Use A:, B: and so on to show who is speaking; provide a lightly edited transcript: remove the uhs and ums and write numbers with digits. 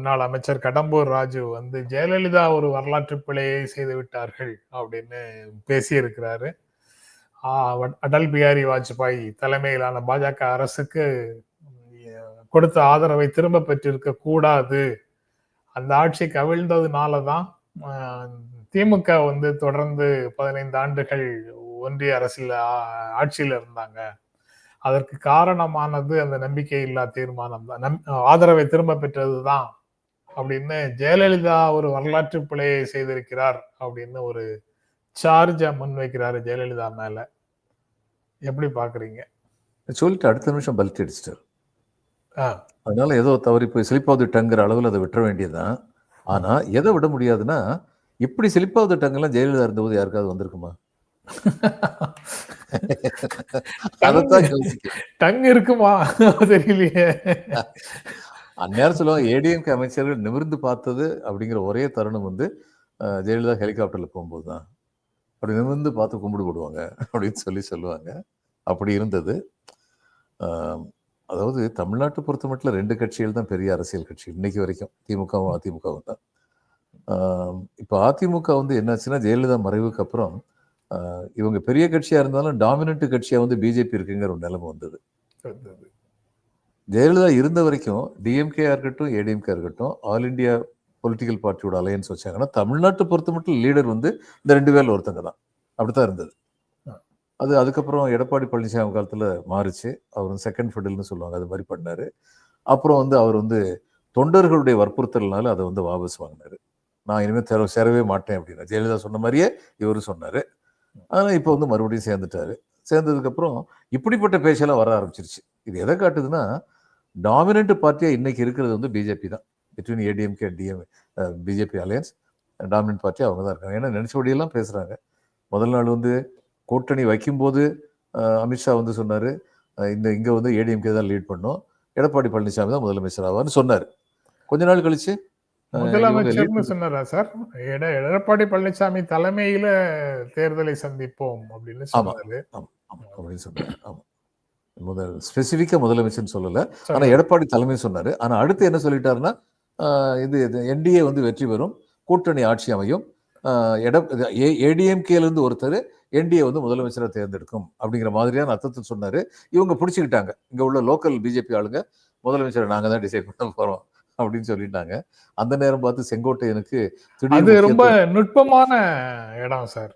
A: முன்னாள் அமைச்சர் கடம்பூர் ராஜு வந்து ஜெயலலிதா ஒரு வரலாற்று பிழையை செய்து விட்டார்கள் அப்படின்னு பேசியிருக்கிறாரு. அடல் பிகாரி வாஜ்பாய் தலைமையிலான பாஜக அரசுக்கு கொடுத்த ஆதரவை திரும்ப பெற்றிருக்க கூடாது. அந்த ஆட்சி கவிழ்ந்ததுனாலதான் திமுக வந்து தொடர்ந்து 15 ஆண்டுகள் ஒன்றிய அரசியல் ஆட்சியில் இருந்தாங்க. அதற்கு காரணமானது அந்த நம்பிக்கை இல்லா தீர்மானம் தான், ஆதரவை திரும்ப பெற்றதுதான் அப்படின்னு ஜெயலலிதா ஒரு வரலாற்று பிழையை செய்திருக்கிறார் அப்படின்னு ஒரு சார்ஜ முன்வைக்கிறாரு ஜெயலலிதா மேல. எப்படி பாக்குறீங்க?
B: சொல்லிட்டு அடுத்த நிமிஷம் பல்ட் அடிச்சிட்டார். அதனால ஏதோ தவறி போய் ஸ்லிப்பாவது டங்குற அளவில் அதை விட்டுற வேண்டியதுதான். ஆனா எதை விட முடியாதுன்னா, இப்படி ஸ்லிப்பாவது டங்கெல்லாம் ஜெயலலிதா இருந்தபோது யாருக்காவது வந்திருக்குமா?
A: டங் இருக்குமா தெரியலையே.
B: அந்நேரம் சொல்லுவாங்க ஏடிஎம்கே அமைச்சர்கள் நிமிர்ந்து பார்த்தது அப்படிங்கிற ஒரே தருணம் வந்து ஜெயலலிதா ஹெலிகாப்டர்ல போகும்போது தான். அப்படி நிமிர்ந்து பார்த்து கும்பிடு போடுவாங்க அப்படின்னு சொல்லுவாங்க. அப்படி இருந்தது. அதாவது தமிழ்நாட்டை பொறுத்த மட்டும் 2 கட்சிகள் தான் பெரிய அரசியல் கட்சி இன்னைக்கு வரைக்கும், திமுகவும் அதிமுகவும் தான். இப்போ அதிமுக வந்து என்னாச்சுன்னா, ஜெயலலிதா மறைவுக்கு அப்புறம் இவங்க பெரிய கட்சியா இருந்தாலும் டாமினன்ட் கட்சியா வந்து பிஜேபி இருக்குங்கிற ஒரு நிலைமை வந்தது. ஜெயலலிதா இருந்த வரைக்கும் டிஎம்கே இருக்கட்டும் ஏடிஎம்கே இருக்கட்டும் ஆல் இண்டியா பொலிட்டிக்கல் பார்ட்டியோட அலையன்ஸ் வச்சாங்கன்னா, தமிழ்நாட்டை பொறுத்த மட்டும் லீடர் வந்து இந்த 2 பேர்ல ஒருத்தங்க தான். அப்படித்தான் இருந்தது. அது அதுக்கப்புறம் எடப்பாடி பழனிசாமி காலத்தில் மாறிச்சு. அவர் வந்து செகண்ட் ஃபிடல்னு சொல்லுவாங்க, அது மாதிரி பண்ணாரு. அப்புறம் வந்து அவர் வந்து தொண்டர்களுடைய வற்புறுத்தல்னால அதை வந்து வாபஸ் வாங்கினாரு. நான் இனிமேல் சேரவே மாட்டேன் அப்படின்னா ஜெயலலிதா சொன்ன மாதிரியே இவரும் சொன்னாரு. ஆனால் இப்போ வந்து மறுபடியும் சேர்ந்துட்டாரு. சேர்ந்ததுக்கப்புறம் இப்படிப்பட்ட பேச்செல்லாம் வர ஆரம்பிச்சிருச்சு. இது எதை காட்டுதுன்னா, டாமினன்ட் பார்ட்டியா இன்னைக்கு இருக்கிறது வந்து பிஜேபி தான். Between ADMK BJP alliance dominant பார்ட்டியா அவங்க தான் இருக்காங்க. ஏன்னா நினைச்சபடியெல்லாம் பேசுறாங்க. முதல் நாள் வந்து கூட்டணி வைக்கும்போது அமித்ஷா வந்து சொன்னாரு, இங்க வந்து ஏடிஎம்கே தான் லீட் பண்ணும், எடப்பாடி பழனிசாமி தான் முதலமைச்சர் ஆவார்னு சொன்னாரு. கொஞ்ச நாள் கழிச்சு
A: முதலமைச்சர்னு சொன்னாரா சார்? எடப்பாடி பழனிசாமி தலைமையில தேர்தலை சந்திப்போம் அப்படின்னு சொன்னாரு.
B: அப்படின்னு சொன்னாரு. ஆமா, ஸ்பெசிபிக்கா முதலமைச்சர்னு சொல்லல, ஆனா எடப்பாடி தலைமை சொன்னாரு. ஆனா அடுத்து என்ன சொல்லிட்டாருன்னா, இது என்டிஏ வந்து வெற்றி பெறும், கூட்டணி ஆட்சி அமையும், ஏடிஎம்கேல இருந்து ஒருத்தர் என்டிஏ வந்து முதலமைச்சரை தேர்ந்தெடுக்கும் அப்படிங்கிற மாதிரியான அர்த்தத்தில் சொன்னாரு. இவங்க பிடிச்சிக்கிட்டாங்க, இங்க உள்ள லோக்கல் பிஜேபி ஆளுங்க முதலமைச்சரை நாங்க தான் டிசைட் பண்ண போறோம் அப்படின்னு சொல்லிட்டாங்க. அந்த நேரம் பார்த்து செங்கோட்டையனுக்கு
A: அது ரொம்ப நுட்பமான இடம் சார்.